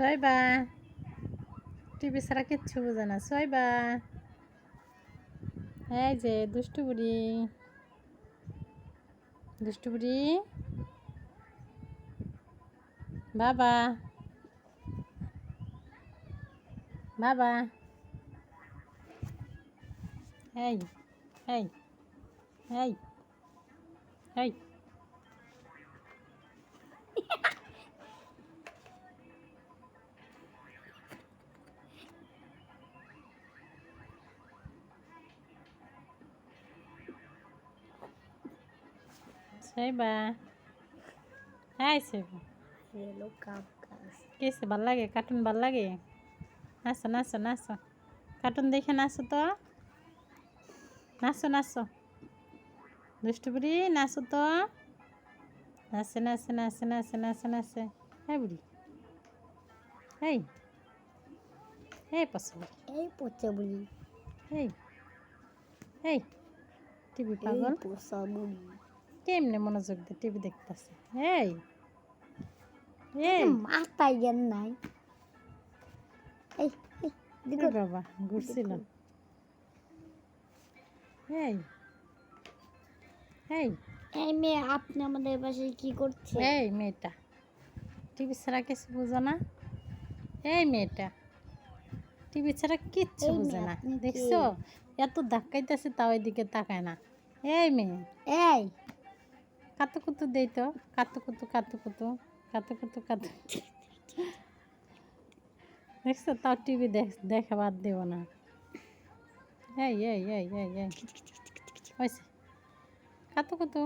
Suwaiba TV ছাড়া কিচ্ছু বোঝে না। সোয়াইবা এই যে দুষ্টু বুড়ি, দুষ্টু বুড়ি বাবা, বাবা এই এই এই এই সোয়াইবা এই সোয়াইবা হ্যালো কাকাস কেসে ভাল লাগে? কার্টুন ভাল লাগে? নাচো নাচো নাচো, কার্টুন দেখে নাচো তো, নাচো নাচো দুষ্টু বুড়ি, নাচো তো, নাচে নাচে নাচে নাচে নাচে নাচে। হ্যাঁ বুড়ি এই এই পছন্দ এই পচা বুড়ি এই এই টিভি এই পাগল পোষা বুড়ি কেমনে মনোযোগ দিয়ে টিভি দেখতেছে। এই এই মাথায় জ্ঞান নাই। এই এই দেখো ওই বাবা ঘুরছিল। এই এই এই মেয়ে আপনি আমাদের বাসায় কি করছে? এই মেয়েটা টিভি ছাড়া কিছু বোঝে না। এই মেয়েটা টিভি ছাড়া কিচ্ছু এই বোঝে মেয়ে, না। আপনি কে? দেখছো এত ধাক্কাইতেছে তাও এদিকে তাকায় না। এই মেয়ে এই কাতুকুতু দেই তো, কাতুকুতু কাতুকুতু কাতুকুতু কাতু। দেখছো তাও টিভি দেখা বাদ দেব না। এই এই এই এই এই হয়েছে কাতুকুতু।